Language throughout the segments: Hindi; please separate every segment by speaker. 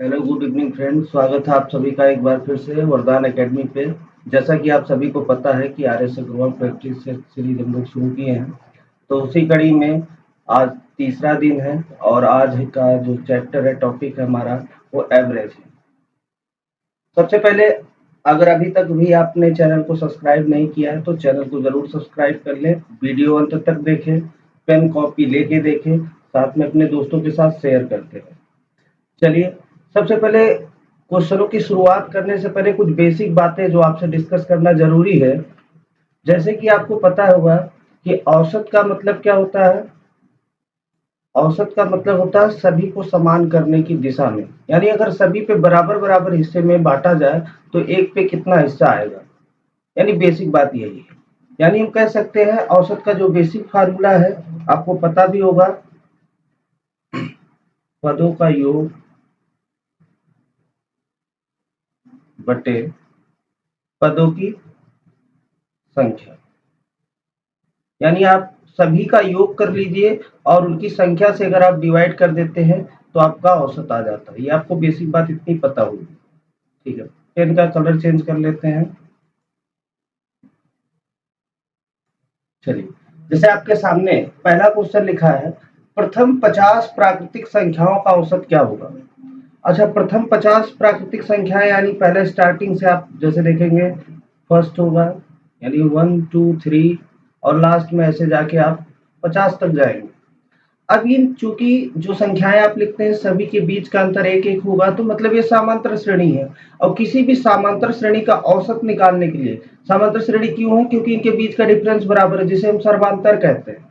Speaker 1: हेलो गुड इवनिंग फ्रेंड्स, स्वागत है आप सभी का एक बार फिर से वरदान एकेडमी पे। जैसा कि आप सभी को पता है कि R S Agarwal practice series हम लोग शुरू किए हैं, तो उसी कड़ी में आज तीसरा दिन है और आज का जो चैप्टर है, टॉपिक है हमारा, वो एवरेज है। सबसे पहले, अगर अभी तक भी आपने चैनल को सब्सक्राइब नहीं किया है तो चैनल को जरूर सब्सक्राइब कर लें, वीडियो अंत तक देखें, पेन कॉपी लेके देखें, साथ में अपने दोस्तों के साथ शेयर करते रहें। चलिए, सबसे पहले क्वेश्चनों की शुरुआत करने से पहले कुछ बेसिक बातें जो आपसे डिस्कस करना जरूरी है। जैसे कि आपको पता होगा कि औसत का मतलब क्या होता है। औसत का मतलब होता है सभी को समान करने की दिशा में, यानी अगर सभी पे बराबर बराबर हिस्से में बांटा जाए तो एक पे कितना हिस्सा आएगा, यानी बेसिक बात यही है। यानी हम कह सकते हैं औसत का जो बेसिक फार्मूला है, आपको पता भी होगा, पदों का योग बटे पदों की संख्या। यानी आप सभी का योग कर लीजिए और उनकी संख्या से अगर आप डिवाइड कर देते हैं तो आपका औसत आ जाता है। ये आपको बेसिक बात इतनी पता होगी। ठीक है, पेन का कलर चेंज कर लेते हैं। चलिए, जैसे आपके सामने पहला क्वेश्चन लिखा है, प्रथम 50 प्राकृतिक संख्याओं का औसत क्या होगा। अच्छा, प्रथम 50 प्राकृतिक संख्याएं यानी पहले स्टार्टिंग से आप जैसे देखेंगे, फर्स्ट होगा यानी 1 2 3 और लास्ट में ऐसे जाके आप 50 तक जाएंगे। अब ये चूंकि जो संख्याएं आप लिखते हैं सभी के बीच का अंतर एक एक होगा, तो मतलब ये समांतर श्रेणी है। और किसी भी समांतर श्रेणी का औसत निकालने के लिए, समांतर श्रेणी क्यों है, क्योंकि इनके बीच का डिफरेंस बराबर है, जिसे हम सर्वांतर कहते हैं।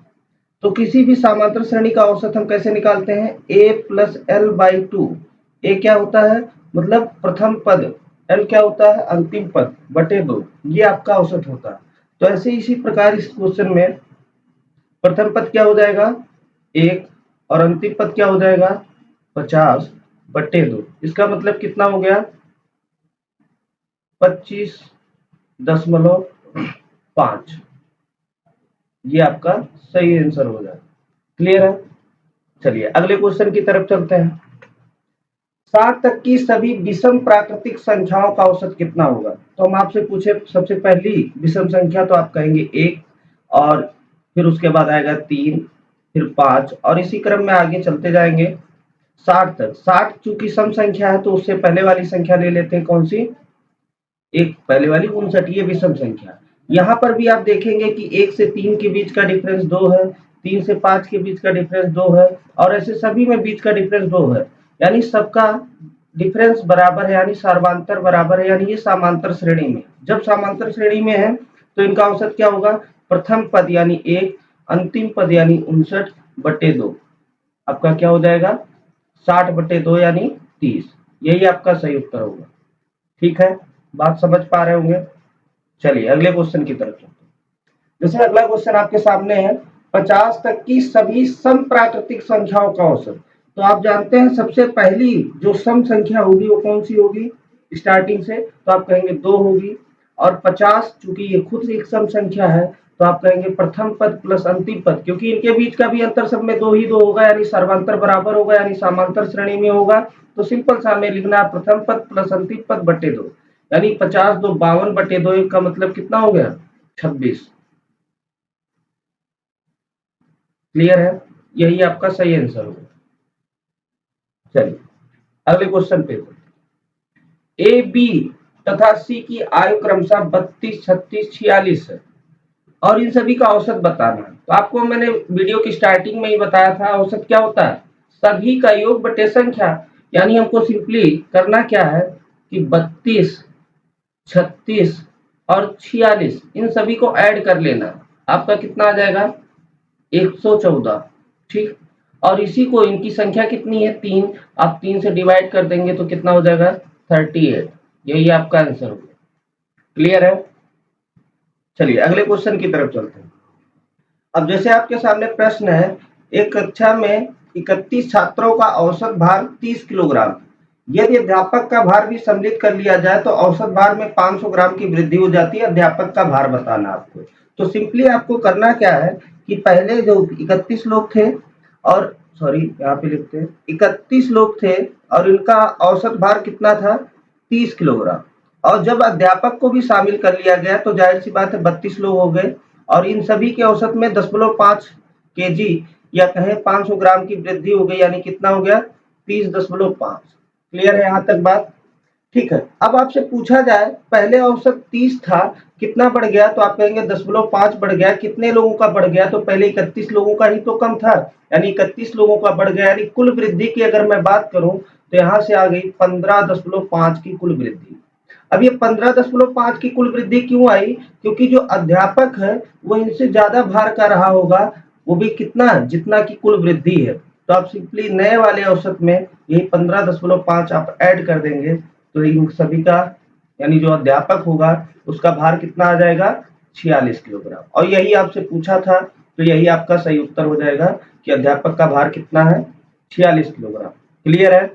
Speaker 1: तो किसी भी समांतर श्रेणी का औसत हम कैसे निकालते हैं, a plus L by two. A क्या होता है, मतलब प्रथम पद, एल क्या होता है, अंतिम पद, बटे दो, ये आपका औसत होता है। तो ऐसे इसी प्रकार इस क्वेश्चन में प्रथम पद क्या हो जाएगा, 1, और अंतिम पद क्या हो जाएगा, 50/2। इसका मतलब कितना हो गया, 25.5। ये आपका सही आंसर हो जाएगा। क्लियर है। चलिए अगले क्वेश्चन की तरफ चलते हैं। 60 तक की सभी विषम प्राकृतिक संख्याओं का औसत कितना होगा। तो हम आपसे पूछे सबसे पहली विषम संख्या, तो आप कहेंगे 1, और फिर उसके बाद आएगा 3, फिर 5, और इसी क्रम में आगे चलते जाएंगे 60 तक। 60 चूंकि सम संख्या है तो उससे पहले वाली संख्या ले लेते हैं, कौन सी, एक पहले वाली 59, ये विषम संख्या। यहाँ पर भी आप देखेंगे कि 1 से 3 के बीच का डिफरेंस 2 है, 3 से 5 के बीच का डिफरेंस 2 है, और ऐसे सभी में बीच का डिफरेंस 2 है, यानी सबका डिफरेंस बराबर है, यानी सर्वांतर बराबर है, यानी ये समांतर श्रेणी में। जब समांतर श्रेणी में है तो इनका औसत क्या होगा, प्रथम पद यानी 1, अंतिम पद यानी 59/2। आपका क्या हो जाएगा, 60/2 यानी 30। यही आपका सही उत्तर होगा। ठीक है, बात समझ पा रहे होंगे। चलिए अगले क्वेश्चन की तरफ चलते हैं। जैसे अगला क्वेश्चन आपके सामने है, 50 तक की सभी सम प्राकृतिक संख्याओं का औसत। तो आप जानते हैं सबसे पहली जो सम संख्या होगी वो कौन सी होगी, स्टार्टिंग से, तो आप कहेंगे 2 होगी। और 50 चूंकि ये खुद एक सम संख्या है तो आप कहेंगे प्रथम पद प्लस अंतिम पद, क्योंकि इनके बीच का भी अंतर सब में 2 ही 2 होगा, यानी सर्वांतर बराबर होगा, यानी समांतर श्रेणी में होगा। तो सिंपल सा हमें लिखना है प्रथम पद प्लस अंतिम पद बटे 2, यानी 50 2 52/2 का मतलब कितना हो गया, 26। क्लियर है, यही आपका सही आंसर होगा। चलिए अगले क्वेश्चन पे, ए बी तथा सी की आयु क्रमशः 32 36 46 है और इन सभी का औसत बताना है। तो आपको मैंने वीडियो की स्टार्टिंग में ही बताया था, औसत क्या होता है, सभी का योग बटे संख्या। यानी हमको सिंपली करना क्या है कि 32 36 और 46 इन सभी को ऐड कर लेना, आपका कितना आ जाएगा, 114। ठीक, और इसी को इनकी संख्या कितनी है, 3, आप 3 से डिवाइड कर देंगे तो कितना हो जाएगा, 38। यही आपका आंसर होगा। क्लियर है। चलिए अगले क्वेश्चन की तरफ चलते हैं। अब जैसे आपके सामने प्रश्न है, एक कक्षा में 31 छात्रों का औसत भार 30 किलोग्राम, यदि अध्यापक का भार भी सम्मिलित कर लिया जाए तो औसत भार में 500 ग्राम की वृद्धि हो जाती है। अध्यापक का भार बताना आपको। तो सिंपली आपको करना क्या है कि पहले जो 31 लोग थे और सॉरी यहाँ पे लिखते हैं 31 लोग थे और इनका औसत भार कितना था 30 किलोग्राम। और जब अध्यापक को भी शामिल कर लिया गया तो जाहिर सी बात है 32 लोग हो गए और इन सभी के औसत में 10.5 केजी या कहें 500 ग्राम की वृद्धि हो गई, यानी कितना हो गया 30.5। क्लियर है यहाँ तक बात? ठीक है। अब आपसे पूछा जाए पहले औसत 30 था, कितना बढ़ गया, तो आप कहेंगे 10.5 बढ़ गया। कितने लोगों का बढ़ गया, तो पहले 31 लोगों का ही तो कम था, यानी 31 लोगों का बढ़ गया। यानी कुल वृद्धि की अगर मैं बात करूं तो यहाँ से आ गई 15.5 की कुल वृद्धि। अब ये 15.5 की कुल वृद्धि क्यों आई? क्योंकि जो अध्यापक है वो इनसे ज्यादा भार का रहा होगा, वो भी कितना, जितना की कुल वृद्धि है। तो आप सिंपली नए वाले औसत में यही 15.5 आप ऐड कर देंगे तो इन सभी का यानी जो अध्यापक होगा उसका भार कितना आ जाएगा 46 किलोग्राम। और यही आपसे पूछा था तो यही आपका सही उत्तर हो जाएगा कि अध्यापक का भार कितना है 46 किलोग्राम। क्लियर है?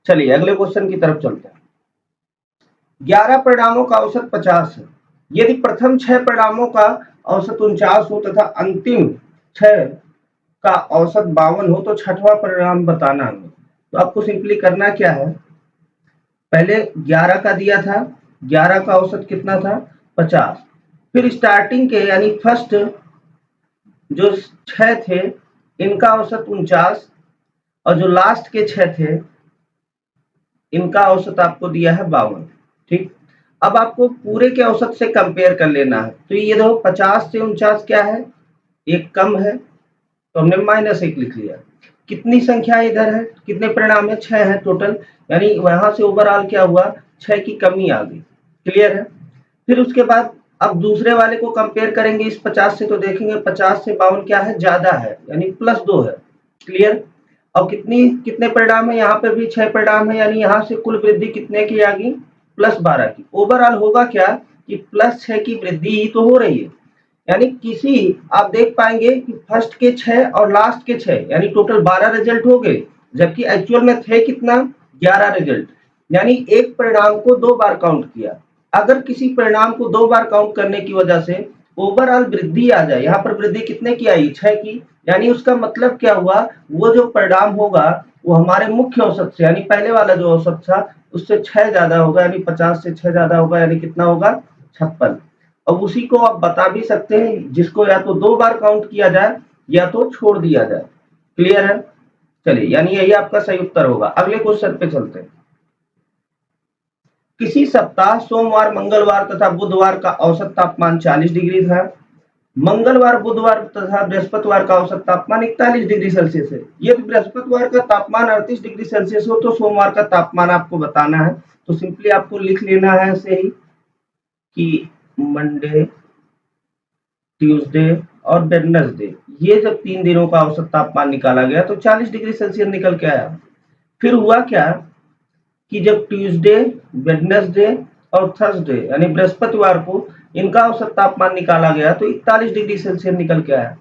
Speaker 1: चलिए अगले क्वेश्चन की तरफ चलते हैं। 11 परिणामों का औसत 50 है। यदि प्रथम 6 परिणामों का औसत 49 हो तथा अंतिम 6 का औसत 52 हो तो छठवां परिणाम बताना हमें। तो आपको सिंपली करना क्या है, पहले 11 का दिया था, 11 का औसत कितना था 50, फिर स्टार्टिंग के यानी फर्स्ट जो 6 थे इनका औसत 49 और जो लास्ट के 6 थे इनका औसत आपको दिया है 52। ठीक, अब आपको पूरे के औसत से कंपेयर कर लेना है। तो ये देखो 50 से 49 क्या है, एक कम है तो हमने -1 लिख लिया। कितनी संख्या इधर है, कितने परिणाम है 6 है टोटल, यानी वहां से ओवरऑल क्या हुआ 6 की कमी आ गई। क्लियर है? फिर उसके बाद अब दूसरे वाले को कंपेयर करेंगे इस 50 से तो देखेंगे 50 से 52 क्या है ज्यादा है, यानी +2 है। क्लियर? और कितने परिणाम है, यहाँ पे भी 6 परिणाम है, यानी यहाँ से कुल वृद्धि कितने की आ गई +12 की। ओवरऑल होगा क्या कि +6 की वृद्धि ही तो हो रही है, यानी किसी आप देख पाएंगे कि फर्स्ट के 6 और लास्ट के 6 यानी टोटल 12 रिजल्ट हो गए, जबकि एक्चुअल में थे कितना 11 रिजल्ट, यानी एक परिणाम को 2 बार काउंट किया। अगर किसी परिणाम को 2 बार काउंट करने की वजह से ओवरऑल वृद्धि आ जाए, यहाँ पर वृद्धि कितने की आई 6 की, यानी उसका मतलब क्या हुआ, वो जो परिणाम होगा वो हमारे मुख्य औसत से यानी पहले वाला जो औसत था उससे 6 ज्यादा होगा, यानी 50 से 6 ज्यादा होगा, यानी कितना होगा 56। अब उसी को आप बता भी सकते हैं जिसको या तो 2 बार काउंट किया जाए या तो छोड़ दिया जाए। क्लियर है? चलिए यानी यही आपका सही उत्तर होगा। अगले क्वेश्चन पे चलते हैं। किसी सप्ताह सोमवार मंगलवार तथा बुधवार का औसत तापमान 40 डिग्री था। मंगलवार बुधवार तथा बृहस्पतिवार का औसत तापमान 41 डिग्री सेल्सियस है। यदि बृहस्पतिवार का तापमान 38 डिग्री सेल्सियस हो तो सोमवार का तापमान आपको बताना है। तो सिंपली आपको लिख लेना है ऐसे ही कि मंडे, ट्यूसडे और वेडनेसडे, ये जब 3 दिनों का औसत तापमान निकाला गया तो 40 डिग्री सेल्सियस निकल के आया। फिर हुआ क्या कि जब ट्यूसडे, वेडनेसडे और थर्सडे यानी बृहस्पतिवार को इनका औसत तापमान निकाला गया तो 41 डिग्री सेल्सियस निकल के आया।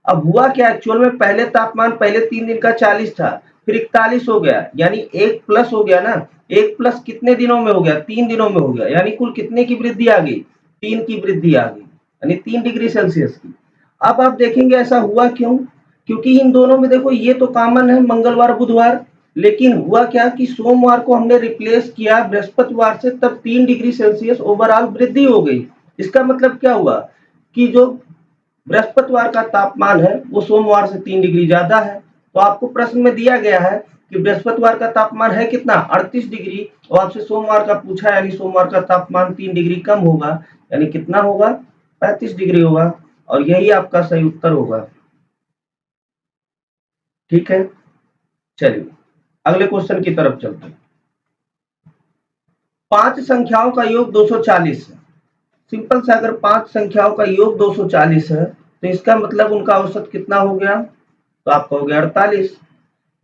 Speaker 1: अब हुआ क्या, एक्चुअल में पहले तापमान पहले 3 दिन का 40 था, फिर 41 हो गया, यानी 1 प्लस हो गया ना। 1 प्लस कितने दिनों में हो गया 3 दिनों में हो गया, यानी कुल कितने की वृद्धि आ गई 3 की वृद्धि आ गई, यानी 3 डिग्री सेल्सियस की। अब आप देखेंगे ऐसा हुआ क्यों, क्योंकि इन दोनों में देखो ये तो कॉमन है मंगलवार बुधवार, लेकिन हुआ क्या कि सोमवार को हमने रिप्लेस किया बृहस्पतिवार से, तब 3 डिग्री सेल्सियस ओवरऑल वृद्धि हो गई। इसका मतलब क्या हुआ कि जो बृहस्पतिवार का तापमान है वो सोमवार से 3 डिग्री ज्यादा है। तो आपको प्रश्न में दिया गया है कि बृहस्पतिवार का तापमान है कितना 38 डिग्री और आपसे सोमवार का पूछा है, यानी सोमवार का तापमान 3 डिग्री कम होगा, यानी कितना होगा 35 डिग्री होगा, और यही आपका सही उत्तर होगा। ठीक है, चलिए अगले क्वेश्चन की तरफ चलते हैं। 5 संख्याओं का योग 240 है। सिंपल से अगर 5 संख्याओं का योग 240 है तो इसका मतलब उनका औसत कितना हो गया, तो आपका हो गया 48।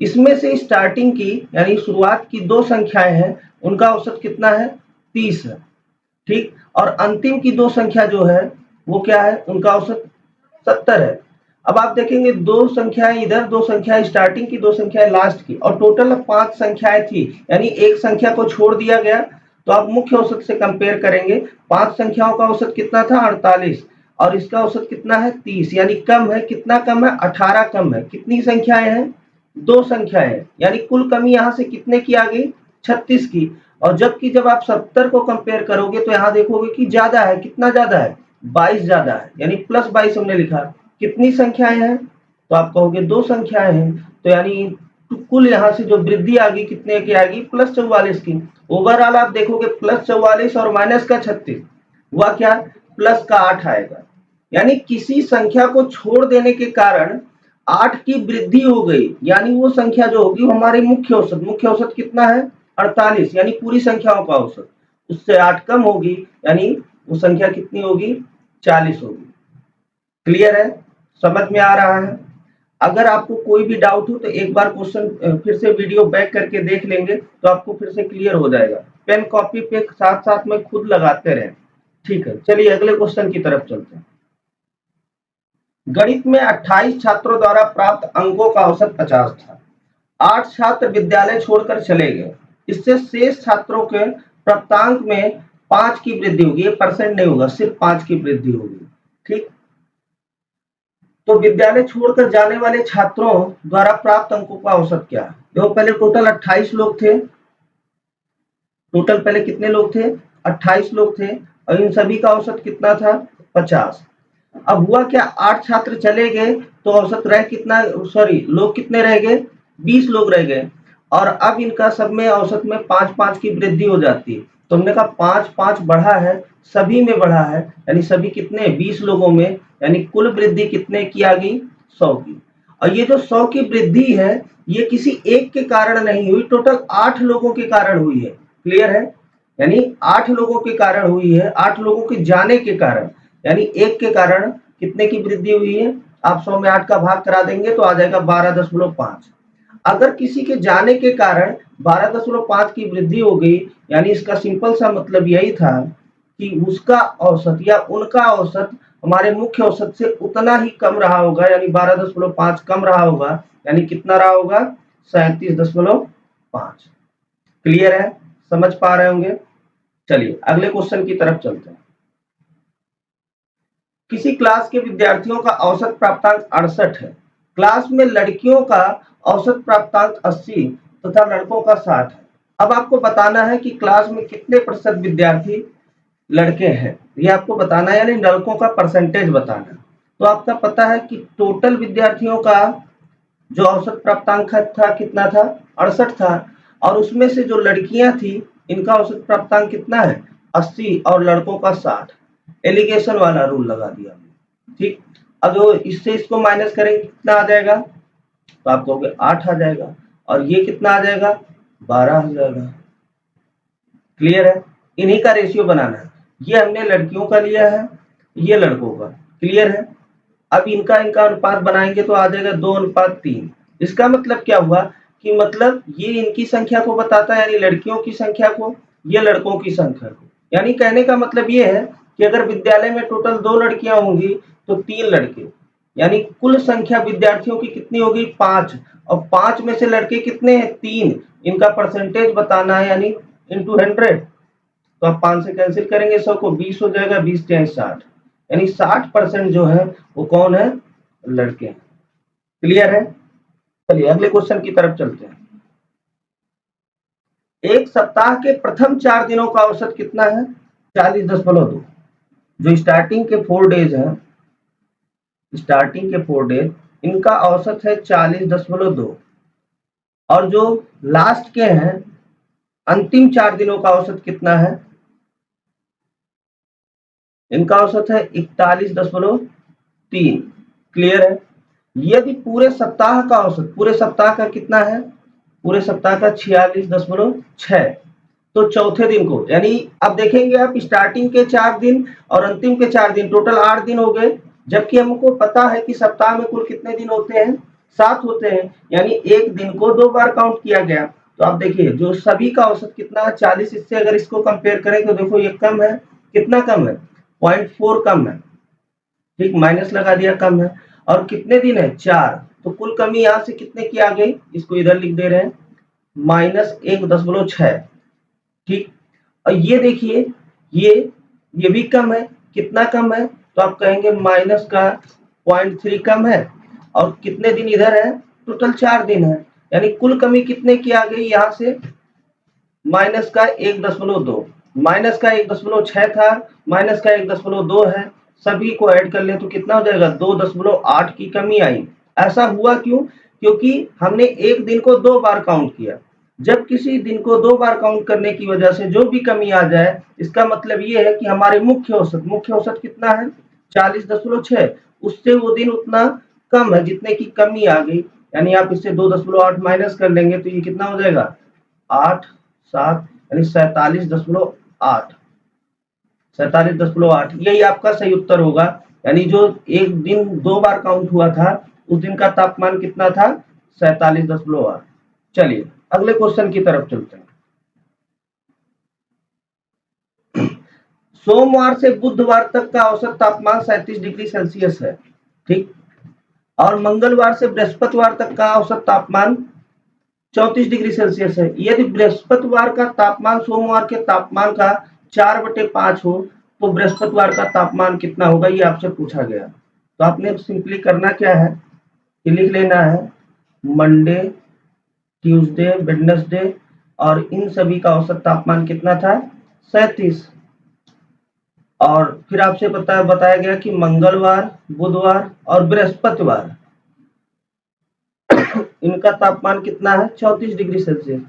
Speaker 1: इसमें से स्टार्टिंग की यानी शुरुआत की 2 संख्याएं हैं उनका औसत कितना है 30 है। ठीक, और अंतिम की 2 संख्या जो है वो क्या है, उनका औसत 70 है। अब आप देखेंगे 2 संख्याएं इधर, 2 संख्याएं स्टार्टिंग की, 2 संख्याएं लास्ट की, और टोटल 5 संख्याएं थी, यानी एक संख्या को छोड़ दिया गया। तो आप मुख्य औसत से कंपेयर करेंगे, 5 संख्याओं का औसत कितना था 48 और इसका औसत कितना है 30, यानी कम है। कितना कम है 18 कम है। कितनी संख्याएं हैं दो संख्याएं हैं, यानी कुल कमी यहाँ से कितने की आ गई, 36 की। और जबकि जब आप 70 को कंपेयर करोगे तो यहाँ देखोगे कि ज्यादा है, कितना ज्यादा है, 22 ज्यादा है, यानी +22 हमने लिखा। कितनी संख्याएं हैं, तो आप कहोगे दो संख्याएं हैं, तो यानी कुल यहाँ से जो वृद्धि आ गई कितने की आएगी, +44 की। ओवरऑल आप देखोगे +44 और माइनस का 36 हुआ क्या, प्लस का 8 आएगा। यानी किसी संख्या को छोड़ देने के कारण 8 की वृद्धि हो गई, यानी वो संख्या जो होगी वो हमारी मुख्य औसत कितना है, 48, यानी पूरी संख्याओं का औसत, उससे 8 कम होगी, यानी वो संख्या कितनी होगी, 40 होगी। क्लियर है, समझ में आ रहा है। अगर आपको कोई भी डाउट हो तो एक बार क्वेश्चन फिर से वीडियो बैक करके देख लेंगे तो आपको फिर से क्लियर हो जाएगा। पेन कॉपी पे साथ साथ में खुद लगाते रहें। ठीक है, चलिए अगले क्वेश्चन की तरफ चलते हैं। गणित में 28 छात्रों द्वारा प्राप्त अंकों का औसत 50 था। 8 छात्र विद्यालय छोड़कर चले गए, इससे शेष छात्रों के प्राप्तांक में 5 की वृद्धि होगी। ये परसेंट नहीं होगा, सिर्फ 5 की वृद्धि होगी। ठीक, तो विद्यालय छोड़कर जाने वाले छात्रों द्वारा प्राप्त अंकों का औसत क्या है। देखो पहले टोटल 28 लोग थे, टोटल पहले कितने लोग थे, 28 लोग थे, और इन सभी का औसत कितना था, 50। अब हुआ क्या, 8 छात्र चले गए तो औसत रह कितना, सॉरी लोग कितने रह गए, 20 लोग रह गए, और अब इनका सब में औसत में 5-5 की वृद्धि हो जाती है। तो हमने कहा 5-5 बढ़ा है, सभी में बढ़ा है, यानी सभी कितने, 20 लोगों में, यानी कुल वृद्धि कितने की आ गई, 100 की। और ये जो 100 की वृद्धि है ये किसी एक के कारण नहीं हुई, टोटल 8 लोगों के कारण हुई है। क्लियर है, यानी 8 लोगों के कारण हुई है, 8 लोगों के जाने के कारण, यानी एक के कारण कितने की वृद्धि हुई है, आप 100 में 8 का भाग करा देंगे तो आ जाएगा 12.5। अगर किसी के जाने के कारण 12.5 की वृद्धि हो गई, यानी इसका सिंपल सा मतलब यही था कि उसका औसत या उनका औसत हमारे मुख्य औसत से उतना ही कम रहा होगा, यानी 12.5 कम रहा होगा, यानी कितना रहा होगा, 37.5। क्लियर है, समझ पा रहे होंगे। चलिए अगले क्वेश्चन की तरफ चलते हैं। किसी क्लास के विद्यार्थियों का औसत प्राप्तांक 68 है। क्लास में लड़कियों का औसत प्राप्तांक 80 तथा लड़कों का 60 है। अब आपको बताना है कि क्लास में कितने प्रतिशत विद्यार्थी लड़के हैं, ये आपको बताना है, यानी लड़कों का परसेंटेज बताना है। तो आपका पता है कि टोटल विद्यार्थियों का जो औसत प्राप्तांक था कितना था, 68 था, और उसमें से जो लड़कियां थी इनका औसत प्राप्तांक कितना है, 80, और लड़कों का 60। एलिगेशन वाला रूल लगा दिया। ठीक, अब इससे इसको माइनस करेंगे कितना आ जाएगा, तो आप कहोगे 8 आ जाएगा, और ये कितना आ जाएगा, 12 आ जाएगा। क्लियर है, इन्हीं का रेशियो बनाना है। ये हमने लड़कियों का लिया है, ये लड़कों का। क्लियर है, अब इनका इनका अनुपात बनाएंगे तो आ जाएगा 2:3। इसका मतलब क्या हुआ कि मतलब ये इनकी संख्या को बताता है, यानी लड़कियों की संख्या को, ये लड़कों की संख्या को। यानी कहने का मतलब ये है कि अगर विद्यालय में टोटल 2 लड़कियां होंगी तो 3 लड़के, यानी कुल संख्या विद्यार्थियों की कितनी होगी, 5, और 5 में से लड़के कितने हैं, 3। इनका परसेंटेज बताना है, यानी इंटू 100। तो आप 5 से कैंसिल करेंगे 100 को, 20 हो जाएगा, 20 × 60, यानी 60% जो है वो कौन है, लड़के हैं। क्लियर है, चलिए अगले क्वेश्चन की तरफ चलते हैं। एक सप्ताह के प्रथम 4 दिनों का औसत कितना है, 40.2। जो स्टार्टिंग के 4 डेज हैं, स्टार्टिंग के 4 डेज, इनका औसत है 40.2, और जो लास्ट के हैं अंतिम 4 दिनों का औसत कितना है, इनका औसत है 41.3। क्लियर है, यदि पूरे सप्ताह का औसत, पूरे सप्ताह का कितना है, पूरे सप्ताह का 46.6, तो चौथे दिन को, यानी अब देखेंगे आप स्टार्टिंग के 4 दिन और अंतिम के 4 दिन, टोटल 8 दिन हो गए, जबकि हमको पता है कि सप्ताह में कुल कितने दिन होते हैं, 7 होते हैं, यानी एक दिन को 2 बार काउंट किया गया। तो आप देखिए जो सभी का औसत कितना है, 40, इससे अगर इसको कंपेयर करें तो देखो ये कम है, कितना कम है, 0.4 कम है। ठीक, माइनस लगा दिया, कम है, और कितने दिन है, 4, तो कुल कमी यहाँ से कितने की आ गई, इसको इधर लिख दे रहे हैं, -1.6। ठीक, और ये देखिए ये भी कम है, कितना कम है, तो आप कहेंगे माइनस का 0.3 कम है, और कितने दिन इधर है, टोटल 4 दिन है, यानी कुल कमी कितने की आ गई यहाँ से, माइनस का 1.2, माइनस का 1.6 था, माइनस का 1.2 है, सभी को ऐड कर ले तो कितना हो जाएगा, 2.8 की कमी आई। ऐसा हुआ क्यों? क्योंकि हमने एक दिन को 2 बार काउंट किया। जब किसी दिन को 2 बार काउंट करने की वजह से जो भी कमी आ जाए, इसका मतलब ये है कि हमारे मुख्य औसत कितना है, 40.6, उससे वो दिन उतना कम है जितने की कमी आ गई, यानी आप इससे 2.8 माइनस कर लेंगे तो ये कितना हो जाएगा, 8 7 यानी 47.8, 47.8, यही आपका सही उत्तर होगा। यानी जो एक दिन 2 बार काउंट हुआ था उस दिन का तापमान कितना था, 47.8। चलिए अगले क्वेश्चन की तरफ चलते हैं। सोमवार से बुधवार तक का औसत तापमान 37 डिग्री सेल्सियस है, ठीक, और मंगलवार से बृहस्पतिवार तक का औसत तापमान 34 डिग्री सेल्सियस है। यदि बृहस्पतिवार का तापमान सोमवार के तापमान का 4/5 हो तो बृहस्पतिवार का तापमान कितना होगा, ये आपसे पूछा गया। तो आपने सिंपली करना क्या है कि लिख लेना है मंडे, ट्यूसडे, वेडनेसडे, और इन सभी का औसत तापमान कितना था, 37। और फिर आपसे बताया गया कि मंगलवार, बुधवार और बृहस्पतिवार इनका तापमान कितना है, 34 डिग्री सेल्सियस।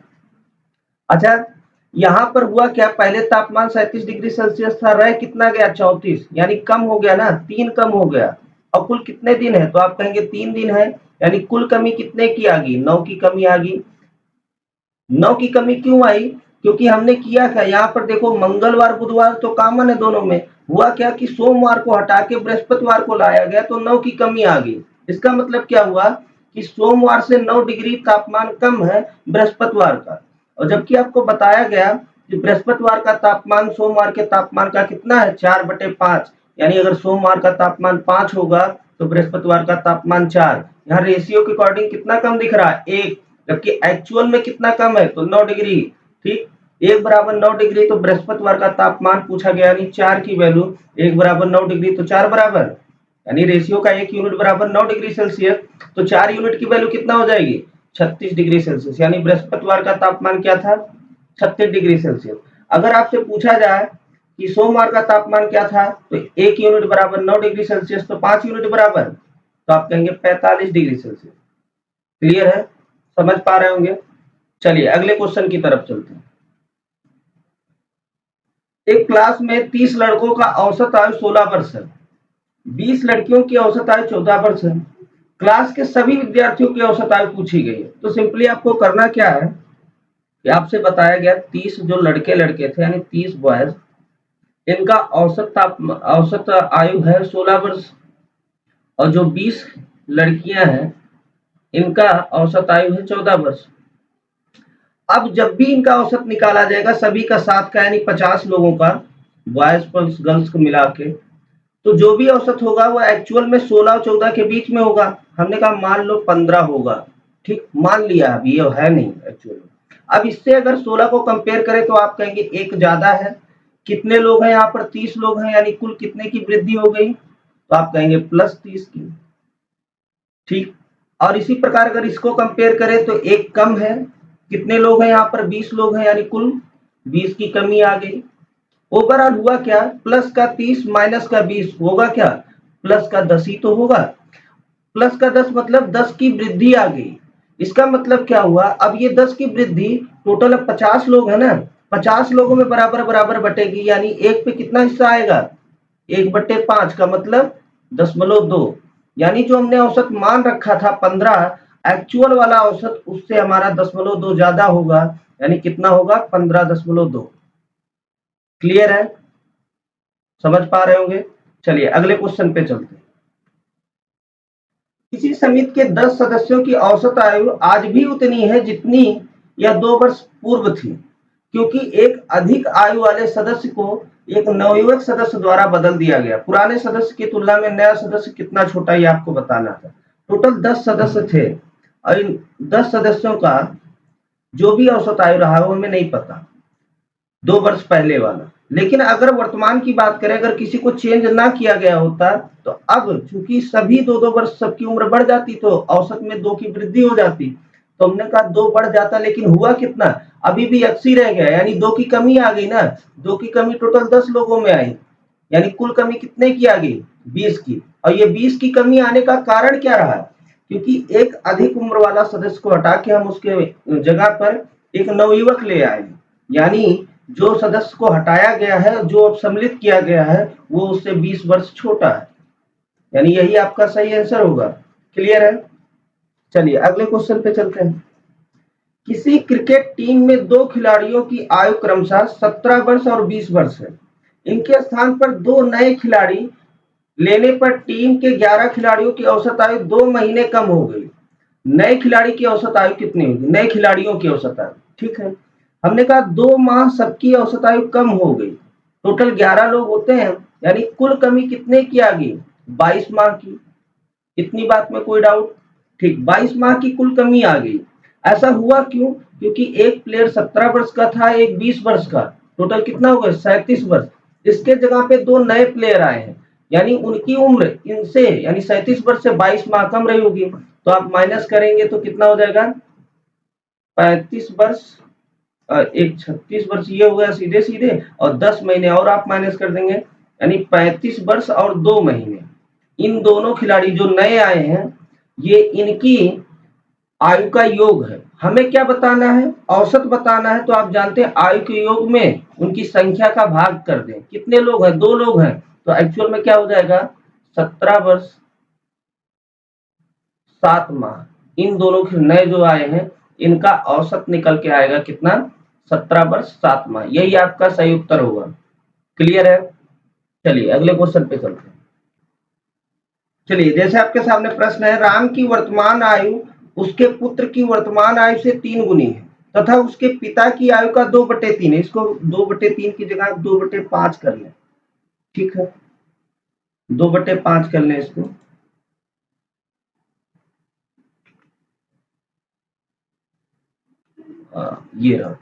Speaker 1: अच्छा, यहाँ पर हुआ क्या, पहले तापमान 37 डिग्री सेल्सियस था, रह कितना गया, 34, यानी कम हो गया ना, 3 कम हो गया। और कुल कितने दिन है, तो आप कहेंगे 3 दिन है, यानी कुल कमी कितने की आ गई, 9 की कमी आ गई। 9 की कमी क्यों आई, क्योंकि हमने किया था यहाँ पर देखो, मंगलवार बुधवार तो कॉमन है दोनों में, हुआ क्या कि सोमवार को हटा के बृहस्पतिवार को लाया गया तो 9 की कमी आ गई। इसका मतलब क्या हुआ कि सोमवार से 9 डिग्री तापमान कम है बृहस्पतिवार का। और जबकि आपको बताया गया कि बृहस्पतिवार का तापमान सोमवार के तापमान का कितना है, 4/5, यानी अगर सोमवार का तापमान 5 होगा तो बृहस्पतिवार का तापमान 4। यहाँ रेशियो के अकॉर्डिंग कितना कम दिख रहा है, 1, जबकि एक्चुअल में कितना कम है, तो 9 डिग्री, ठीक, 1 बराबर 9 डिग्री, तो बृहस्पतिवार का तापमान पूछा गया, यानी 4 की वैल्यू, 1 बराबर 9 डिग्री तो 4 बराबर, यानी रेशियो का 1 यूनिट बराबर 9 डिग्री सेल्सियस, तो 4 यूनिट की वैल्यू कितना हो जाएगी, 36 डिग्री सेल्सियस, यानी बृहस्पतिवार का तापमान क्या था, 36 डिग्री सेल्सियस। अगर आपसे पूछा जाए कि सोमवार का तापमान क्या था, तो 1 यूनिट बराबर 9 डिग्री सेल्सियस, तो 5 यूनिट बराबर, तो आप कहेंगे 45 डिग्री सेल्सियस। क्लियर है, समझ पा रहे होंगे। चलिए अगले क्वेश्चन की तरफ चलते हैं। एक क्लास में 30 लड़कों का औसत आयु 16 वर्ष है, 20 लड़कियों की औसत आयु 14 वर्ष है। क्लास के सभी विद्यार्थियों की औसत आयु पूछी गई है। तो सिंपली आपको करना क्या है कि आपसे बताया गया 30 जो लड़के थे, यानी 30 बॉयज, इनका औसत आयु है 16 वर्ष, और जो 20 लड़कियां हैं इनका औसत आयु है 14 वर्ष। अब जब भी इनका औसत निकाला जाएगा सभी का साथ का, यानी 50 लोगों का, बॉयज प्लस गर्ल्स को मिला के, तो जो भी औसत होगा वो एक्चुअल में 16 और 14 के बीच में होगा। हमने कहा मान लो 15 होगा, ठीक, मान लिया, अभी ये है नहीं एक्चुअल में। अब इससे अगर 16 को कंपेयर करें तो आप कहेंगे एक ज्यादा है। कितने लोग हैं यहाँ पर, 30 लोग हैं, यानी कुल कितने की वृद्धि हो गई, तो आप कहेंगे +30 की, ठीक। और इसी प्रकार अगर इसको कंपेयर करें तो एक कम है, कितने लोग हैं यहाँ पर, 20 लोग हैं, यानी कुल 20 की कमी आ गई। ओवरऑल हुआ क्या, प्लस का 30 माइनस का 20 होगा क्या, प्लस का 10 ही तो होगा। प्लस का 10 मतलब 10 की वृद्धि आ गई। इसका मतलब क्या हुआ, अब ये 10 की वृद्धि, टोटल अब 50 लोग है ना, 50 लोगों में बराबर बराबर बटेगी, यानी एक पे कितना हिस्सा आएगा, 1/5 का मतलब 0.2, यानी जो हमने औसत मान रखा था 15, एक्चुअल वाला औसत उससे हमारा 0.2 ज्यादा होगा, यानी कितना होगा, 15.2। क्लियर है, समझ पा रहे होंगे। चलिए अगले क्वेश्चन पे चलते हैं। किसी समिति के 10 सदस्यों की औसत आयु आज भी उतनी है जितनी यह 2 वर्ष पूर्व थी, क्योंकि एक अधिक आयु वाले सदस्य को एक नवयुवक सदस्य द्वारा बदल दिया गया। पुराने सदस्य की तुलना में नया सदस्य कितना छोटा, ये आपको बताना था। टोटल 10 सदस्य थे और इन 10 सदस्यों का जो भी औसत आयु रहा वो हमें नहीं पता, 2 वर्ष पहले वाला। लेकिन अगर वर्तमान की बात करें, अगर किसी को चेंज ना किया गया होता तो अब चूंकि सभी 2-2 वर्ष सबकी उम्र बढ़ जाती तो औसत में 2 की वृद्धि हो जाती। तो हमने कहा 2 बढ़ जाता, लेकिन हुआ कितना, अभी भी 80 रह गया, यानी 2 की कमी आ गई ना। 2 की कमी टोटल 10 लोगों में आई, यानी कुल कमी कितने की आ गई, 20 की। और ये 20 की कमी आने का कारण क्या रहा, क्योंकि एक अधिक उम्र वाला सदस्य को हटा के हम उसके जगह पर एक नवयुवक ले आए, यानी जो सदस्य को हटाया गया है, जो अब सम्मिलित किया गया है, वो उससे 20 वर्ष छोटा है, यानी यही आपका सही आंसर होगा। क्लियर है? चलिए अगले क्वेश्चन पे चलते हैं। किसी क्रिकेट टीम में 2 खिलाड़ियों की आयु क्रमशः 17 वर्ष और 20 वर्ष है। इनके स्थान पर 2 नए खिलाड़ी लेने पर टीम के 11 खिलाड़ियों की औसत आयु 2 महीने कम हो गई। नए खिलाड़ी की औसत आयु कितनी होगी, नए खिलाड़ियों की औसत आयु। ठीक है, हमने कहा 2 माह सबकी औसत आयु कम हो गई, टोटल 11 लोग होते हैं, यानी कुल कमी कितने की आ गई, 22 माह की। इतनी बात में कोई डाउट? ठीक, 22 माह की कुल कमी आ गई। ऐसा हुआ क्यों? क्योंकि एक प्लेयर 17 वर्ष का था, एक 20 वर्ष का, टोटल कितना हो गया, 37 वर्ष। इसके जगह पे 2 नए प्लेयर आए हैं, यानी उनकी उम्र इनसे यानी 37 वर्ष से 22 माह कम रही होगी। तो आप माइनस करेंगे तो कितना हो जाएगा, 35 वर्ष एक 36 वर्ष, ये हो गया सीधे सीधे, और 10 महीने और आप माइनस कर देंगे, यानी 35 वर्ष और 2 महीने। इन दोनों खिलाड़ी जो नए आए हैं, ये इनकी आयु का योग है। हमें क्या बताना है, औसत बताना है। तो आप जानते हैं आयु के योग में उनकी संख्या का भाग कर दें। कितने लोग हैं, 2 लोग हैं, तो एक्चुअल में क्या हो जाएगा, 17 वर्ष 7 माह। इन दोनों नए जो आए हैं, इनका औसत निकल के आएगा कितना, 17 वर्ष 7 माह। यही आपका सही उत्तर होगा। क्लियर है? चलिए अगले क्वेश्चन पे चलते हैं। चलिए, जैसे आपके सामने प्रश्न है, राम की वर्तमान आयु उसके पुत्र की वर्तमान आयु से 3 गुनी है तथा उसके पिता की आयु का 2/3 है। इसको 2/3 की जगह 2/5 कर लें। ठीक है, 2/5 कर लें इसको। ये रहा,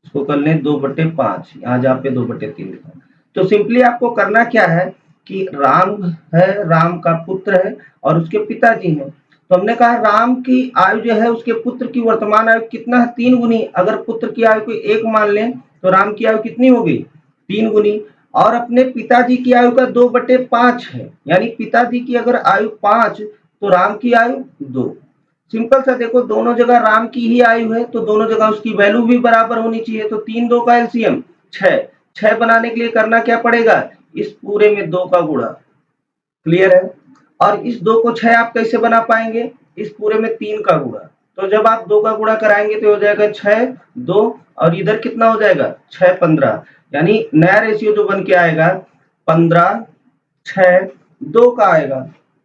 Speaker 1: इसको कर लें 2/5, यहाँ जहाँ पे 2/3 लिखा। तो सिंपली आपको करना क्या है कि राम है, राम का पुत्र है और उसके पिताजी हैं। तो हमने कहा राम की आयु जो है उसके पुत्र की वर्तमान आयु कितना है, 3 गुनी। अगर पुत्र की आयु को 1 मान लें तो राम की आयु कितनी हो गई, 3 गुनी। और अपने पिताजी की आयु का 2/5 है, यानी पिताजी की अगर आयु 5 तो राम की आयु 2। सिंपल सा देखो, दोनों जगह राम की ही आयु है तो दोनों जगह उसकी वैल्यू भी बराबर होनी चाहिए। तो 3 2 का एलसीएम 6। 6 बनाने के लिए करना क्या पड़ेगा, इस पूरे में 2 का गुणा। क्लियर है? और इस 2 को 6 आप कैसे बना पाएंगे, इस पूरे में 3 का गुणा। तो जब आप 2 का गुणा कराएंगे तो हो जाएगा 6 2, और इधर कितना हो जाएगा 6 15, यानी नया रेशियो जो बन के आएगा 15 6 2 का आएगा।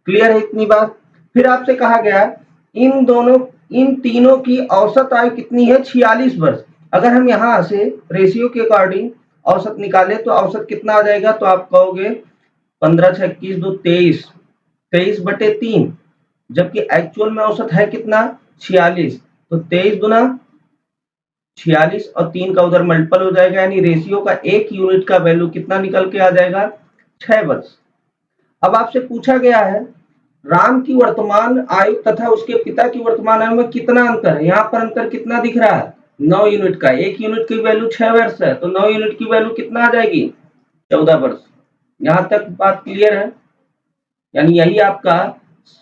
Speaker 1: क्लियर है इतनी बात? फिर आपसे कहा गया इन तीनों की औसत आयु कितनी है, 46 वर्ष। अगर हम यहाँ से रेशियो के अकॉर्डिंग औसत निकाले तो औसत कितना आ जाएगा, तो आप कहोगे 15 6 21 2 23, 23/3, जबकि एक्चुअल में औसत है कितना, 46। तो 23 गुना 46 और 3 का उधर मल्टीपल हो जाएगा, यानी रेशियो का एक यूनिट का वैल्यू कितना निकल के आ जाएगा, 6 वर्ष। अब आपसे पूछा गया है राम की वर्तमान आयु तथा उसके पिता की वर्तमान आयु में कितना अंतर है। यहाँ पर अंतर कितना दिख रहा है, 9 यूनिट का। 1 यूनिट की वैल्यू 6 वर्ष है, तो 9 यूनिट की वैल्यू कितना आ जाएगी, 14 वर्ष। यहाँ तक बात क्लियर है? यानी यही आपका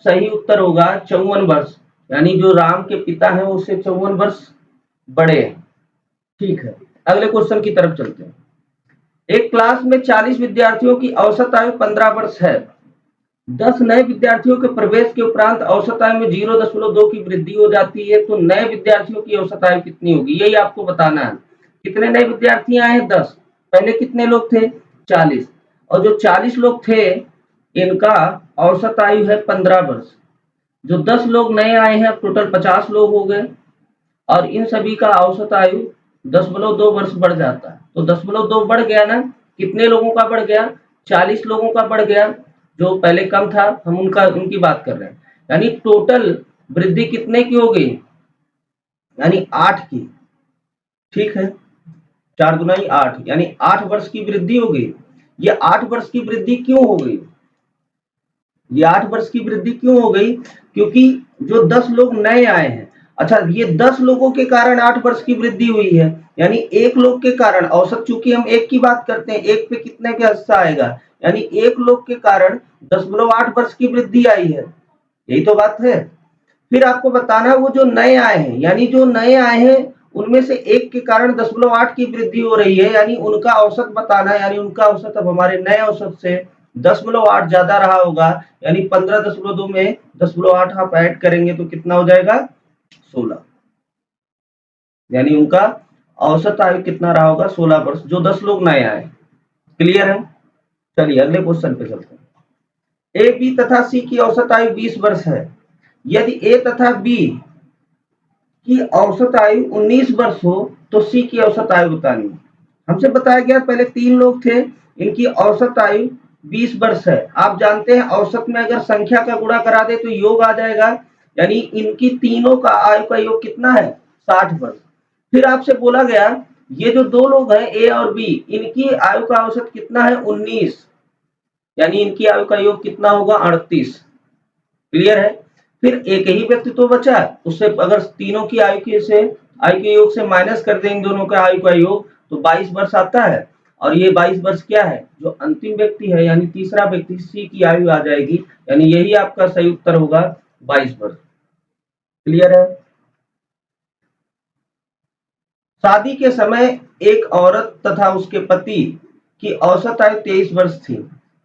Speaker 1: सही उत्तर होगा, 54 वर्ष। यानी जो राम के पिता हैं उससे 54 वर्ष बड़े हैं। ठीक है, अगले क्वेश्चन की तरफ चलते हैं। एक क्लास में 40 विद्यार्थियों की औसत आयु 15 वर्ष है। 10 नए विद्यार्थियों के प्रवेश के उपरांत औसत आयु में 0.2 की वृद्धि हो जाती है, तो नए विद्यार्थियों की औसत आयु कितनी होगी, यही आपको बताना है। कितने नए विद्यार्थी आए हैं, 10। पहले कितने लोग थे, 40, और जो 40 लोग थे इनका औसत आयु है 15 वर्ष। जो 10 लोग नए आए हैं, टोटल 50 लोग हो गए, और इन सभी का औसत आयु 10.2 वर्ष बढ़ जाता है। तो 10.2 बढ़ गया ना, कितने लोगों का बढ़ गया, 40 लोगों का बढ़ गया। जो पहले कम था हम उनकी बात कर रहे हैं, यानी टोटल वृद्धि कितने की हो गई, यानी 8 की। ठीक है, 4 गुना 8 यानी 8 वर्ष की वृद्धि हो गई। ये 8 वर्ष की वृद्धि क्यों हो गई? ये 8 वर्ष की वृद्धि क्यों हो गई? क्योंकि जो 10 लोग नए आए हैं, अच्छा ये 10 लोगों के कारण 8 वर्ष की वृद्धि हुई है, यानी एक लोग के कारण औसत, चूंकि हम एक की बात करते हैं, एक पे कितने का हिस्सा आएगा, यानी एक लोग के कारण 10.8 वर्ष की वृद्धि आई है। यही तो बात है। फिर आपको बताना वो जो नए आए हैं, यानी जो नए आए हैं उनमें से एक के कारण 10.8 की वृद्धि हो रही है, यानी उनका औसत बताना है, यानी उनका औसत अब हमारे नए औसत से 10.8 ज्यादा रहा होगा, यानी 15.2 में 10.8 आप ऐड करेंगे तो कितना हो जाएगा? 16। यानी उनका औसत आयु कितना रहा होगा? 16 वर्ष, जो 10 लोग नए आए। क्लियर है? चलिए अगले क्वेश्चन पे चलते हैं। ए, बी तथा सी की औसत आयु 20 वर्ष है। यदि ए तथा बी की औसत आयु 19 वर्ष हो तो सी की औसत आयु बतानी है। हमसे बताया गया पहले 3 लोग थे, इनकी औसत आयु 20 वर्ष है। आप जानते हैं औसत में अगर संख्या का गुणा करा दे तो योग आ जाएगा, यानी इनकी तीनों का आयु का योग कितना है? 60 वर्ष। फिर आपसे बोला गया ये जो 2 लोग हैं ए और बी, इनकी आयु का औसत कितना है? 19, यानी इनकी आयु का योग कितना होगा? 38। क्लियर है? फिर एक ही व्यक्ति तो बचा, उससे अगर तीनों की आयु के योग से माइनस कर दें इन दोनों का आयु का योग तो 22 वर्ष आता है, और ये 22 वर्ष क्या है? जो अंतिम व्यक्ति है यानी तीसरा व्यक्ति सी की आयु आ जाएगी, यानी यही आपका सही उत्तर होगा 22 वर्ष। क्लियर है? शादी के समय एक औरत तथा उसके पति की औसत आयु 23 वर्ष थी।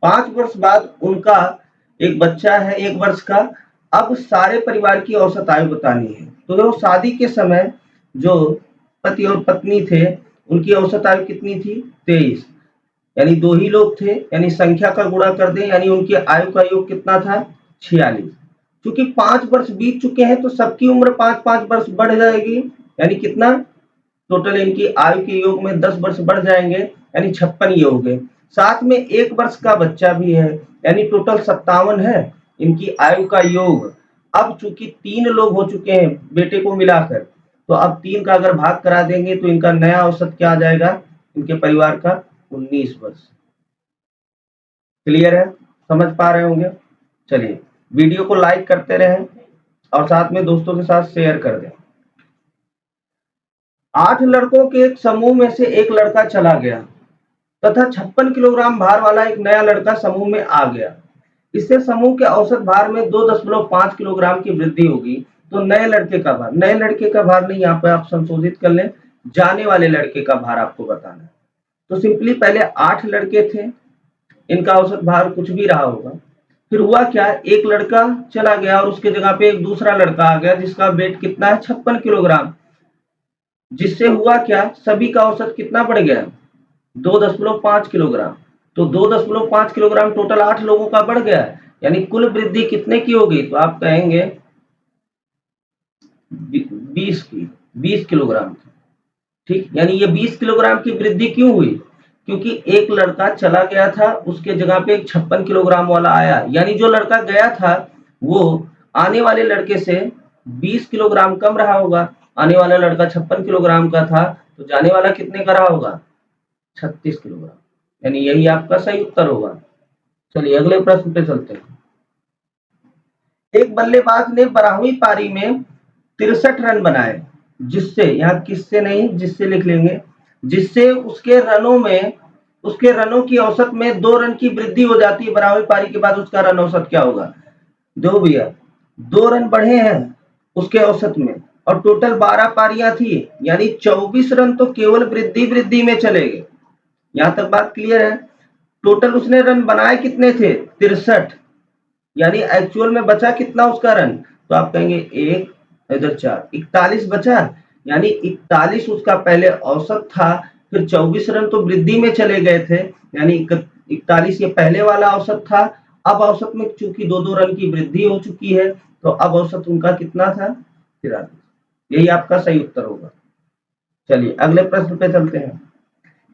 Speaker 1: 5 वर्ष बाद उनका एक बच्चा है 1 वर्ष का। अब सारे परिवार की औसत आयु बतानी है। तो शादी के समय जो पति और पत्नी थे उनकी औसत आयु कितनी थी? 23, यानी 2 ही लोग थे, यानी संख्या का गुणा कर दें, यानी उनकी आयु का योग कितना था? 46। क्योंकि 5 वर्ष बीत चुके हैं तो सबकी उम्र 5-5 वर्ष बढ़ जाएगी, यानी कितना? टोटल इनकी आयु के योग में 10 वर्ष बढ़ जाएंगे, यानी 56 ये हो गए। साथ में 1 वर्ष का बच्चा भी है, यानी टोटल 57 है इनकी आयु का योग। अब चूंकि 3 लोग हो चुके हैं बेटे को मिलाकर, तो अब 3 का अगर भाग करा देंगे तो इनका नया औसत क्या आ जाएगा? इनके परिवार का 19 वर्ष। क्लियर है? समझ पा रहे होंगे? चलिए वीडियो को लाइक करते रहें और साथ में दोस्तों के साथ शेयर कर दें। 8 लड़कों के एक समूह में से एक लड़का चला गया तथा 56 किलोग्राम भार वाला एक नया लड़का समूह में आ गया। इससे समूह के औसत भार में 2.5 किलोग्राम की वृद्धि होगी। तो नए लड़के का भार नहीं, यहाँ पे आप संशोधित कर लें, जाने वाले लड़के का भार आपको बताना है। तो सिंपली पहले 8 लड़के थे, इनका औसत भार कुछ भी रहा होगा। फिर हुआ क्या? एक लड़का चला गया और उसके जगह पे एक दूसरा लड़का आ गया जिसका वेट कितना है? 56 किलोग्राम। जिससे हुआ क्या? सभी का औसत कितना बढ़ गया? 2.5 किलोग्राम। तो 2.5 किलोग्राम टोटल 8 लोगों का बढ़ गया, यानी कुल वृद्धि कितने की होगी? तो आप कहेंगे 20 किलोग्राम की। ठीक, यानी ये 20 किलोग्राम की वृद्धि क्यों हुई? क्योंकि एक लड़का चला गया था, उसके जगह पे एक 56 किलोग्राम वाला आया, यानी जो लड़का गया था वो आने वाले लड़के से 20 किलोग्राम कम रहा होगा। आने वाला लड़का 56 किलोग्राम का था तो जाने वाला कितने का रहा होगा? 36 किलोग्राम, यानी यही आपका सही उत्तर होगा। चलिए अगले प्रश्न पे चलते हैं। एक बल्लेबाज ने 12वीं पारी में 63 रन बनाए, जिससे, यहाँ किससे नहीं जिससे लिख लेंगे, जिससे उसके रनों की औसत में 2 रन की वृद्धि हो जाती है। 12वीं पारी के बाद उसका रन औसत क्या होगा? दो भैया, 2 रन बढ़े हैं उसके औसत में, और टोटल 12 पारियां थी, यानी 24 रन तो केवल वृद्धि में चले गए। यहां तक बात क्लियर है? टोटल उसने रन बनाए कितने थे? 63, यानी एक्चुअल में बचा कितना उसका रन? तो आप कहेंगे 1, इधर 4, 41 बचा, यानी 41 उसका पहले औसत था, फिर 24 रन तो वृद्धि में चले गए थे, यानी 41 ये पहले वाला औसत था। अब औसत में चूंकि 2-2 रन की वृद्धि हो चुकी है तो अब औसत उनका कितना था? 43। यही आपका सही उत्तर होगा। चलिए अगले प्रश्न पे चलते हैं।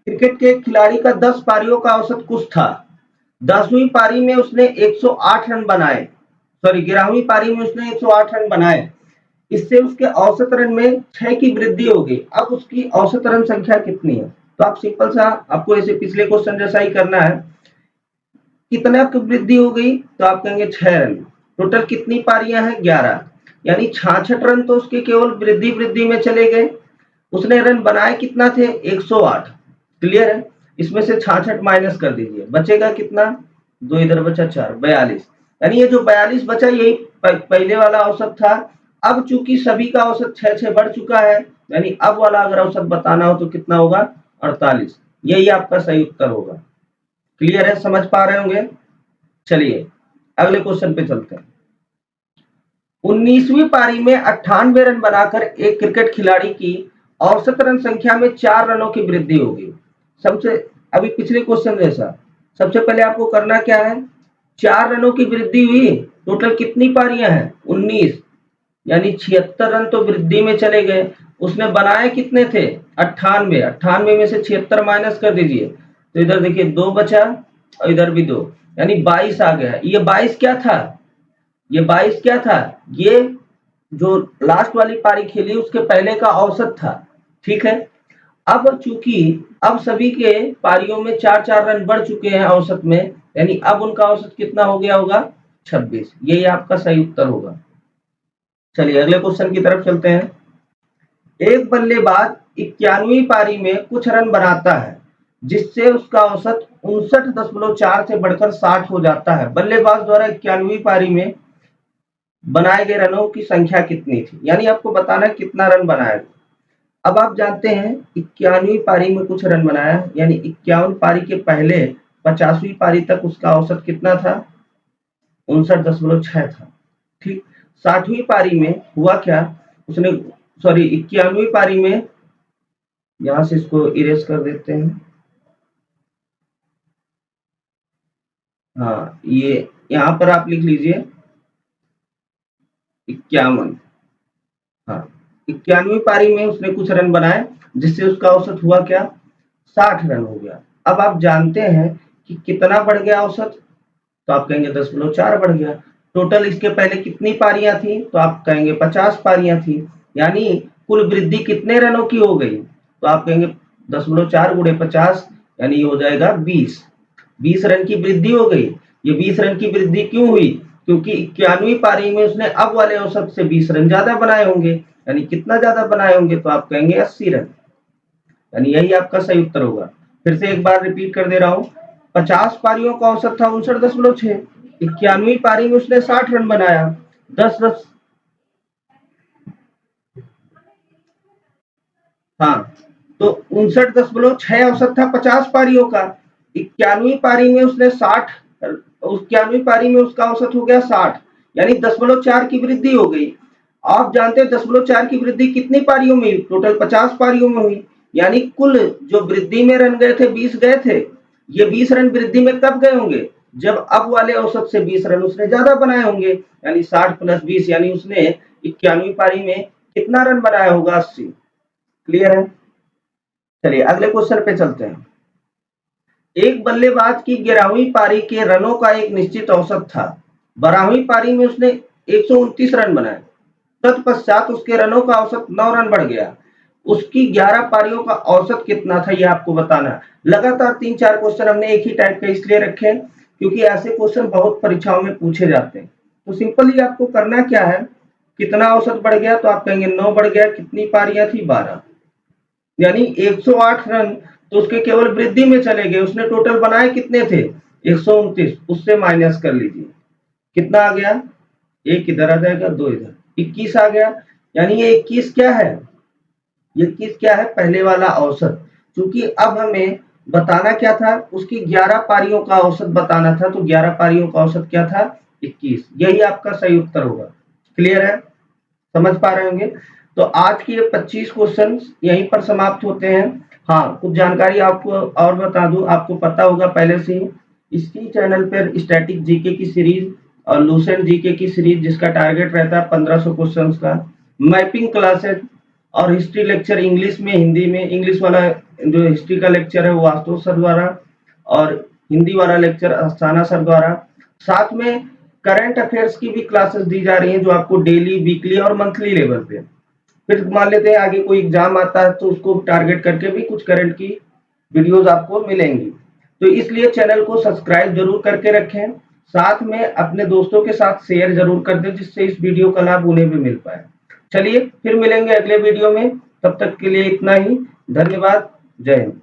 Speaker 1: क्रिकेट के खिलाड़ी का 10 पारियों का औसत कुछ था। 10वीं पारी में उसने 108 रन बनाए, सॉरी 11वीं पारी में उसने 108 रन बनाए। इससे उसके औसत रन में 6 की वृद्धि हो गई। अब उसकी औसत रन संख्या कितनी है? तो आप सिंपल सा आपको ऐसे पिछले क्वेश्चन जैसा ही करना है। कितना की वृद्धि हो गई तो आप कहेंगे 6 रन। टोटल कितनी पारियां हैं 11, यानी 66 रन तो उसके केवल वृद्धि वृद्धि में चले गए। उसने रन बनाए कितना थे 108। क्लियर है। इसमें से 66 माइनस कर दीजिए, बचेगा कितना, 2 इधर बचा 4, 42। यानी ये जो 42 बचा यही पहले वाला औसत था। अब चूंकि सभी का औसत 6 बढ़ चुका है, यानी अब वाला अगर औसत बताना हो तो कितना होगा 48। यही आपका सही उत्तर होगा। क्लियर है, समझ पा रहे होंगे। चलिए अगले क्वेश्चन पे चलते हैं। 19वीं पारी में 98 रन बनाकर एक क्रिकेट खिलाड़ी की औसत रन संख्या में 4 रनों की वृद्धि होगी। सबसे अभी पिछले क्वेश्चन जैसा सबसे पहले आपको करना क्या है, 4 रनों की वृद्धि हुई। टोटल कितनी पारियां हैं 19, यानी 76 रन तो वृद्धि में चले गए। उसने बनाए कितने थे 98, 98 में से 76 माइनस कर दीजिए तो इधर देखिए 2 बचा और इधर भी 2, यानी 22 आ गया। ये 22 क्या था, ये 22 क्या था, ये जो लास्ट वाली पारी खेली उसके पहले का औसत था। ठीक है। अब चूंकि अब सभी के पारियों में 4-4 रन बढ़ चुके हैं औसत में, यानी अब उनका औसत कितना हो गया होगा 26। यही आपका सही उत्तर होगा। चलिए अगले क्वेश्चन की तरफ चलते हैं। एक बल्लेबाज 91वीं पारी में कुछ रन बनाता है जिससे उसका औसत 59.4 से बढ़कर 60 हो जाता है। बल्लेबाज द्वारा 91वीं पारी में बनाए गए रनों की संख्या कितनी थी, यानी आपको बताना है कितना रन बनाया। अब आप जानते हैं 91वीं पारी में कुछ रन बनाया, यानी 51 पारी के पहले 50वीं पारी तक उसका औसत कितना था 59.6 था। ठीक। 60वीं पारी में हुआ क्या, उसने सॉरी 91वीं पारी में, यहां से इसको इरेज कर देते हैं। हाँ ये यहां पर आप लिख लीजिए 51। हाँ 91वीं पारी में उसने कुछ रन बनाए जिससे उसका औसत हुआ क्या 60 रन हो गया। अब आप जानते हैं कि कितना बढ़ गया औसत, तो आप कहेंगे 10.4 बढ़ गया। टोटल इसके पहले कितनी पारियां थी, तो आप कहेंगे 50 पारियां थी, यानी कुल वृद्धि कितने रनों की हो गई, तो आप कहेंगे 10.4 गुणे 50, यानी ये हो जाएगा 20। 20 रन की वृद्धि हो गई। ये 20 रन की वृद्धि क्यों हुई, क्योंकि 91वीं पारी में उसने अब वाले औसत से 20 रन ज्यादा बनाए होंगे। यानी कितना ज्यादा बनाए होंगे, तो आप कहेंगे 80 रन। यानी यही आपका सही उत्तर होगा। फिर से एक बार रिपीट कर दे रहा हूं। 50 पारियों का औसत था 59.6। 91वीं पारी में उसने 60 रन बनाया। 10 हाँ तो 59.6 औसत था 50 पारियों का। 91वीं पारी में उसने 60, 91वीं पारी में उसका औसत हो गया 60, यानी 10.4 की वृद्धि हो गई। आप जानते हैं 10.4 की वृद्धि कितनी पारियों में हुई, टोटल 50 पारियों में हुई। यानी कुल जो वृद्धि में रन गए थे 20 गए थे। ये 20 रन वृद्धि में कब गए होंगे, जब अब वाले औसत से 20 रन उसने ज्यादा बनाए होंगे। यानी 60 + 20, यानी उसने 91वीं पारी में कितना रन बनाया होगा 80। क्लियर है। चलिए अगले क्वेश्चन पे चलते हैं। एक बल्लेबाज की 11वीं पारी के रनों का एक निश्चित औसत था। 12वीं पारी में उसने 129 रन बनाए। तत्पश्चात उसके रनों का औसत 9 रन बढ़ गया। उसकी 11 पारियों का औसत कितना था, यह आपको बताना है। लगातार 3-4 क्वेश्चन हमने एक ही टाइप के इसलिए रखे क्योंकि ऐसे क्वेश्चन बहुत परीक्षाओं में पूछे जाते हैं। तो सिंपली आपको करना क्या है, कितना औसत बढ़ गया, तो आप कहेंगे 9 बढ़ गया। कितनी पारियां थी 12, यानी 108 रन तो उसके केवल वृद्धि में चले गए। उसने टोटल बनाए कितने थे 129, उससे माइनस कर लीजिए कितना आ गया, एक इधर आ जाएगा 2 इधर, 21 आ गया। यानी ये 21 क्या है, ये 21 क्या है पहले वाला औसत। क्योंकि अब हमें बताना क्या था, उसकी 11 पारियों का औसत बताना था, तो 11 पारियों का औसत क्या था 21। यही आपका सही उत्तर होगा। क्लियर है, समझ पा रहे होंगे। तो आज की ये 25 क्वेश्चन यहीं पर समाप्त होते हैं। हाँ कुछ जानकारी आपको और बता दूं, आपको पता होगा पहले से ही इसी चैनल पर स्टैटिक जीके की सीरीज और लूसेंट जीके की सीरीज जिसका टारगेट रहता है 1500 क्वेश्चंस का, मैपिंग क्लासेज और हिस्ट्री लेक्चर इंग्लिश में हिंदी में, इंग्लिश वाला जो हिस्ट्री का लेक्चर है वो आशुतोष सर द्वारा और हिंदी वाला लेक्चर अस्थाना सर द्वारा। साथ में करंट अफेयर्स की भी क्लासेस दी जा रही हैं जो आपको डेली वीकली और मंथली लेवल पे। फिर मान लेते हैं आगे कोई एग्जाम आता है तो उसको टारगेट करके भी कुछ करंट की वीडियोस आपको मिलेंगी। तो इसलिए चैनल को सब्सक्राइब जरूर करके रखें, साथ में अपने दोस्तों के साथ शेयर जरूर कर दें जिससे इस वीडियो का लाभ उन्हें भी मिल पाए। चलिए फिर मिलेंगे अगले वीडियो में, तब तक के लिए इतना ही। धन्यवाद। जय हिंद।